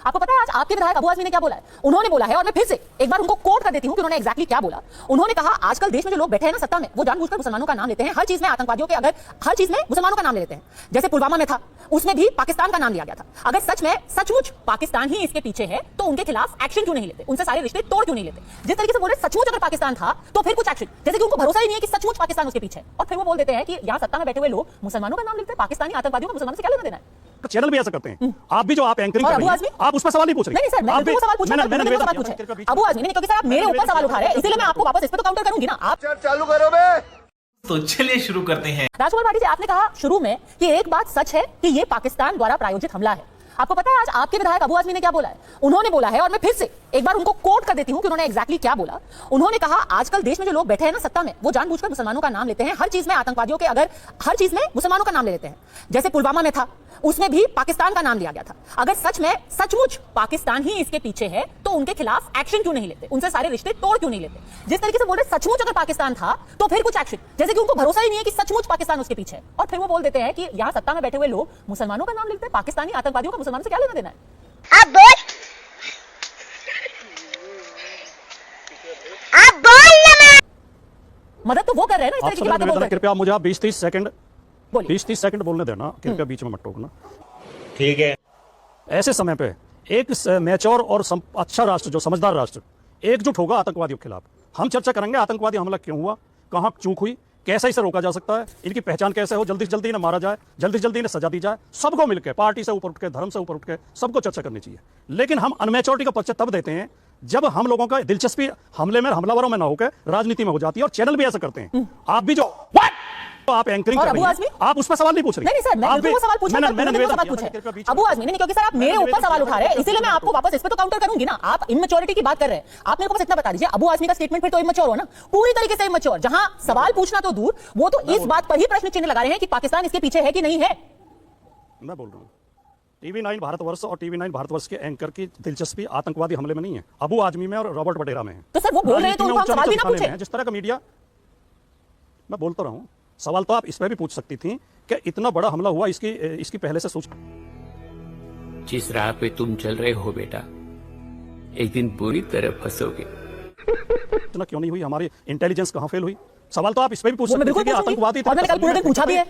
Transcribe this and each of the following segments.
आपको पता है आज आपके विधायक अबू आजमी ने क्या बोला है? उन्होंने बोला है, और मैं फिर से एक बार उनको कोट कर देती हूं कि उन्होंने एग्जैक्टली क्या बोला। उन्होंने कहा आजकल देश में जो लोग बैठे हैं ना सत्ता में, वो जानबूझकर मुसलमानों का नाम लेते हैं हर चीज में, आतंकवादियों के, अगर हर चीज में मुसलमानों का नाम ले लेते हैं। जैसे पुलवामा में था, उसमें भी पाकिस्तान का नाम लिया गया था। अगर सच में सचमुच पाकिस्तान ही इसके पीछे है तो उनके खिलाफ एक्शन क्यों नहीं लेते, उनसे सारे रिश्ते तोड़ क्यों नहीं लेते? जिस तरीके से बोल रहे सचमुच अगर पाकिस्तान था तो फिर कुछ एक्शन, जैसे कि उनको भरोसा ही नहीं है कि सचमुच पाकिस्तान उसके पीछे है, और फिर वो बोल देते हैं कि यहाँ सत्ता में बैठे हुए लोग मुसलमानों का नाम लेते हैं। पाकिस्तानी आतंकवादियों को मुसलमानों से क्या लेना देना है? चैनल भी ऐसा करते हैं। आप भी जो आप एंकरिंग कर रही हैं, आप उस पर सवाल नहीं पूछ रहे। नहीं सर, मैं वो सवाल पूछ रहा हूं, मैंने सवाल पूछा है अबू आजमी ने, क्योंकि सर आप मेरे ऊपर सवाल उठा रहे हैं, इसलिए मैं आपको वापस इस पे तो काउंटर करूंगी ना। आप चालू करो बे। तो चलिए शुरू करते हैं। राजकुमार भाटी जी, आपने कहा शुरू में कि एक बात सच है कि ये पाकिस्तान द्वारा प्रायोजित हमला है। आपको पता है आज आपके विधायक अबू आजमी ने क्या बोला है? उन्होंने बोला है, और मैं फिर से एक बार उनको कोट कर देती हूं कि उन्होंने एग्जैक्टली क्या बोला। उन्होंने कहा आजकल देश में जो लोग बैठे हैं ना सत्ता में, वो जानबूझकर मुसलमानों का नाम लेते हैं हर चीज में, आतंकवादियों के, अगर हर चीज में मुसलमानों का नाम ले लेते हैं। जैसे पुलवामा में था, उसमें भी पाकिस्तान का नाम लिया गया था। अगर सच में सचमुच पाकिस्तान ही इसके पीछे है तो उनके खिलाफ एक्शन क्यों नहीं लेते, उनसे सारे रिश्ते तोड़ क्यों नहीं लेते? जिस तरीके से बोल रहे सचमुच अगर पाकिस्तान था तो फिर कुछ एक्शन, जैसे कि उनको भरोसा ही नहीं है कि सचमुच पाकिस्तान उसके पीछे है, और फिर वो बोल देते हैं कि यहाँ सत्ता में बैठे हुए लोग मुसलमानों का नाम लेते हैं। पाकिस्तानी आतंकवादियों का मुसलमानों से क्या लेना देना है? आप बोल ना। मदद तो वो कर रहे हैं ना इस तरीके की बातें बोलकर। कृपया मुझे 20-30 सेकंड बोलिए। 20-30 सेकंड बोलने देना, कृपया बीच में मत टोकना। ठीक है। ऐसे समय पे एक मैच्योर और अच्छा राष्ट्र, जो समझदार राष्ट्र, एकजुट होगा आतंकवादियों के खिलाफ। हम चर्चा करेंगे आतंकवादी हमला क्यों हुआ, कहां चूक हुई, कैसे इसे रोका जा सकता है, इनकी पहचान कैसे हो, जल्दी से जल्दी इन्हें मारा जाए, जल्दी से जल्दी इन्हें सजा दी जाए। सबको मिलकर, पार्टी से ऊपर उठ के, धर्म से ऊपर उठ के, सबको चर्चा करनी चाहिए। लेकिन हम अनमेच्योरिटी का परिचय तब देते हैं जब हम लोगों का दिलचस्पी हमले में, हमलावरों में ना होकर राजनीति में हो जाती है, और चैनल भी ऐसा करते हैं। आप भी जो तो आप एंकरिंग कर रही हैं, आप उस पर सवाल नहीं पूछ रही। नहीं सर, मैं बिल्कुल वो सवाल पूछ रहा हूं, मैंने सवाल पूछा है अबू आजमी ने, क्योंकि सर आप मेरे ऊपर सवाल उठा रहे हैं, इसीलिए मैं आपको वापस इस पे तो काउंटर करूंगी ना। आप इमेच्योरिटी की बात कर रहे हैं, आप मेरे को बस इतना बता दीजिए, अबू आजमी का स्टेटमेंट फिर तो इमेच्योर हो ना, पूरी तरीके से इमेच्योर। जहां सवाल पूछना तो दूर, वो तो इस बात पर ही प्रश्न चिन्ह लगा रहे हैं कि पाकिस्तान इसके पीछे है कि नहीं है। मैं बोल रहा हूँ TV9 भारतवर्ष और TV9 भारतवर्ष के एंकर की दिलचस्पी आतंकवादी हमले में नहीं है, अबू आजमी में और रॉबर्ट वडेरा में है। तो सर वो बोल रहे हैं तो उनको हम सवाल भी ना पूछे। जिस तरह का मीडिया, मैं बोलता रहा हूँ, सवाल तो आप इस पर भी पूछ सकती थी कि इतना बड़ा हमला हुआ, इसकी पहले से सूचना। जिस राह पे तुम चल रहे हो बेटा, एक दिन पूरी तरह फंसोगे। इतना क्यों नहीं हुई, हमारी इंटेलिजेंस कहाँ फेल हुई? सवाल तो आप इस पर भी पूछ सकते थे कि आतंकवादी, और मैंने कल पूरे दिन पूछा भी है,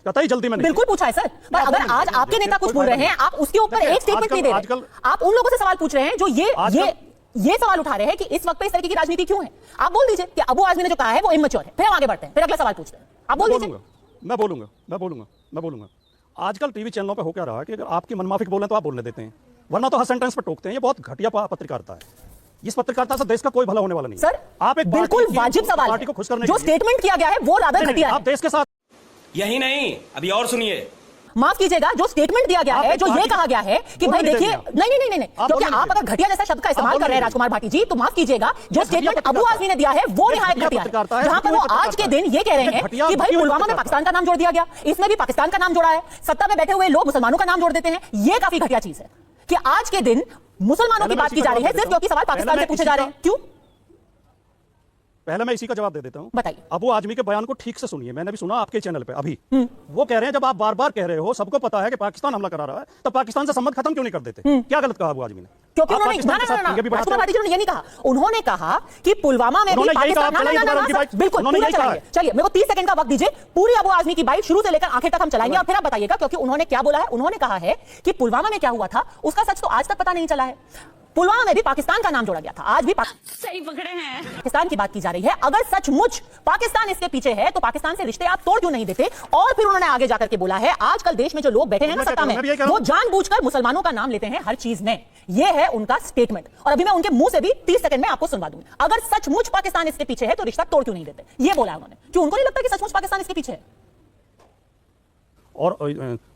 कतई जल्दी में बिल्कुल पूछा है सर। पर अगर आज आपके नेता कुछ बोल रहे हैं, आप उसके ऊपर एक स्टेटमेंट नहीं दे रहे। आप उन लोगों से सवाल पूछ रहे हैं जो ये सवाल उठा रहे हैं कि इस वक्त पे इस तरीके की राजनीति क्यों है। आप बोल दीजिए कि अबू आजमी ने जो कहा है वो इमेच्योर है, फिर हम आगे बढ़ते हैं, फिर अगला सवाल पूछते हैं। आप बोल दीजिए। मैं बोलूंगा। आजकल टीवी चैनलों पे हो क्या रहा है कि अगर आपकी मनमाफिक बोले तो आप बोलने देते हैं, वरना तो हर सेंटेंस पर टोकते हैं। ये बहुत घटिया पत्रकारिता है। इस पत्रकारिता से देश का कोई भला होने वाला नहीं। सर आप एक बिल्कुल वाजिब सवाल पार्टी को खुश करने जो स्टेटमेंट किया गया है वो रादर घटिया है। आप देश के साथ यही नहीं, अभी और सुनिए। माफ कीजिएगा, जो स्टेटमेंट दिया गया है, जो ये कहा गया है कि भाई देखिए, नहीं, क्योंकि आप अगर घटिया जैसा शब्द का इस्तेमाल कर रहे हैं राजकुमार भाटी जी, तो माफ कीजिएगा, जो स्टेटमेंट अबू आजमी ने दिया है वो निहायत घटिया है। जहां पर वो आज के दिन ये कह रहे हैं कि भाई पुलवामा में पाकिस्तान का नाम जोड़ दिया गया, इसमें भी पाकिस्तान का नाम जोड़ा है, सत्ता में बैठे हुए लोग मुसलमानों का नाम जोड़ देते हैं। ये काफी घटिया चीज है कि आज के दिन मुसलमानों की बात की जा रही है सिर्फ क्योंकि सवाल पाकिस्तान से पूछे जा रहे हैं। क्यों? पहले मैं इसी का जवाब दे देता हूं। बताइए। अबू आजमी के बयान को ठीक से सुनिए, मैंने भी सुना आपके चैनल पे अभी। वो कह रहे हैं जब आप बार-बार कह रहे हो, सबको पता है कि पाकिस्तान हमला करा रहा है, तो पाकिस्तान से संबंध खत्म क्यों नहीं कर देते? क्या गलत कहा अबू आजमी ने? क्योंकि उन्होंने राजकुमार भाटी जी ने ये नहीं कहा, उन्होंने कहा कि पुलवामा में भी पाकिस्तान, बिल्कुल पूरा चलाएंगे। चलिए मेरे को 30 सेकंड का वक्त दीजिए, पूरी अबू आजमी की बाइट शुरू से लेकर आखिर तक हम चलाएंगे और फिर आप बताइएगा, क्योंकि उन्होंने क्या बोला है। उन्होंने कहा है कि पुलवामा में क्या हुआ था उसका सच तो आज तक पता नहीं चला है। पुलवामा में भी पाकिस्तान का नाम जोड़ा गया था, आज भी सही पकड़े हैं। पाकिस्तान की बात की जा रही है। अगर सचमुच पाकिस्तान इसके पीछे है तो पाकिस्तान से रिश्ते आप तोड़ क्यों नहीं देते? और फिर उन्होंने आगे जाकर के बोला है आजकल देश में जो लोग बैठे हैं ना सत्ता में, वो जानबूझकर मुसलमानों का नाम लेते हैं हर चीज में। ये है उनका स्टेटमेंट, और अभी मैं उनके मुंह से भी 30 सेकंड में आपको सुनवा दूंगी। अगर सचमुच पाकिस्तान इसके पीछे है तो रिश्ता तोड़ क्यों नहीं देते? ये बोला उन्होंने। क्यों उनको नहीं लगता कि सचमुच पाकिस्तान इसके पीछे है? और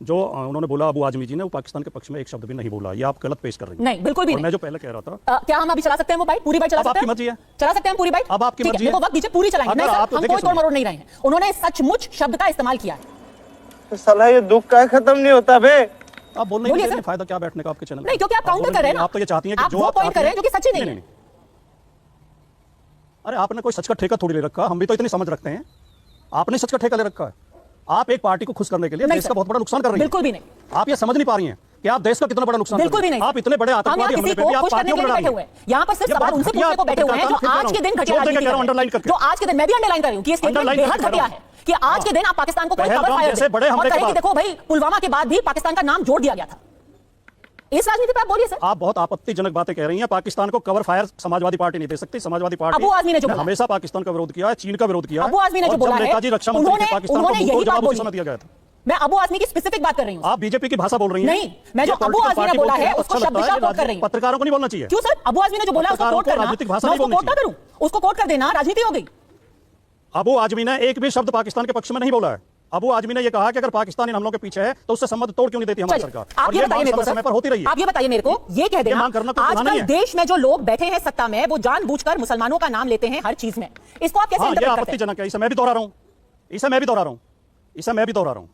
जो उन्होंने बोला अबू आजमी जी ने, वो पाकिस्तान के पक्ष में एक शब्द भी नहीं बोला। ये आप गलत पेश कर रही हैं। नहीं, बिल्कुल भी नहीं। मैं जो पहले कह रहा था, क्या हम अभी चला सकते हैं वो बाइट, पूरी बाइट चला सकते हैं? आपकी मर्जी है, चला सकते हैं पूरी बाइट। अब आपकी मर्जी है, वक्त दीजिए, पूरी चलाएंगे। नहीं सर, हम कोई तोड़ मरोड़ नहीं रहे हैं। उन्होंने सचमुच शब्द का इस्तेमाल किया है। साला ये दुख का खत्म नहीं होता बे। आप बोलने के फायदा क्या बैठने का आपके चैनल? नहीं, क्योंकि आप काउंटर कर रहे हैं ना। आप तो ये चाहती हैं कि जो आप पॉइंट कर रहे हैं जो कि सच ही नहीं है। अरे आपने कोई सच का ठेका थोड़ी ले रखा, हम भी तो इतनी समझ रखते हैं। आपने सच का ठेका ले रखा है। आप एक पार्टी को खुश करने के लिए देश का बहुत बड़ा नुकसान कर रही हैं। बिल्कुल भी नहीं। आप ये समझ नहीं पा रही हैं कि आप देश का कितना बड़ा नुकसान बिल्कुल कर भी रहे हैं। नहीं। आप इतने बड़े हम यहाँ आतंकवादी किसी हमले पे को भी आप खुश करने पार्टियों के को लिए लड़ा बैठे रहे हुए हैं। हैं। यहाँ पर सिर्फ ये सवाल बहुत उनसे घटिया पूछने को बैठे हुए हैं जो तरीका आज के दिन घटिया जो राजनीति कह रहा हूं, कर रहे अंडरलाइन हैं। करके। जो आज के दिन मैं भी अंडरलाइन कर रही हूँ कि ये स्टेटमेंट अंडरलाइन बेहद करके घटिया करो। है कि आज के दिन आप पाकिस्तान को कोई खबर पहलगाम फायर जैसे बड़े और हमले के कहें कि बाद- देखो भाई पुलवामा के बाद भी पाकिस्तान का नाम जोड़ दिया गया था। इस राजनीति पे आप बोलिए सर। आप बहुत आपत्तिजनक बातें कह रही हैं। पाकिस्तान को कवर फायर समाजवादी पार्टी नहीं दे सकती। समाजवादी पार्टी अबू आजमी ने जो बोला। हमेशा पाकिस्तान का विरोध किया है, चीन का विरोध किया है। अबू आजमी ने जो और बोला जब है नेताजी रक्षा मंत्री थे, पाकिस्तान को उन्होंने मुंह यही जवाब बात उसी बोली। समय दिया गया था। मैं अबू आजमी की स्पेसिफिक बात कर रही हूँ। आप बीजेपी की भाषा बोल रही हैं। नहीं, मैं जो ये अबू political आजमी ने party बोला बोलते है हैं, उसको अच्छा शब्द लगता है। शब्द कोट कर रही हूँ। पत्रकारों को नहीं बोलना चाहिए। क्यों सर? अबू आजमी ने जो बोला उसको पत्रकारों कोट को करना, राजनीतिक भाषा मैं नहीं उसको बोलनी कोट ना चाहिए। करूं, उसको कोट कर देना राजनीति हो गई। अबू आजमी ने एक भी शब्द पाकिस्तान के पक्ष में नहीं बोला है। अबू आजमी ने यह कहा कि अगर पाकिस्तान इन हमलों के पीछे है तो उससे संबंध तोड़ क्यों नहीं देती हमारी चलिए, सरकार। आप और ये ये बताइए मांग मेरे को समय सर, पर होती रही है। आप ये बताइए मेरे को, ये कह देना मांग करना कोई गुनाह आजकल नहीं है। देश में जो लोग बैठे हैं सत्ता में वो जानबूझकर मुसलमानों का नाम लेते हैं हर चीज में। इसको आप कैसे हाँ, ये इंटरप्रेट करते हैं? आपत्तिजनक है। इसे मैं भी दोहरा रहा हूं।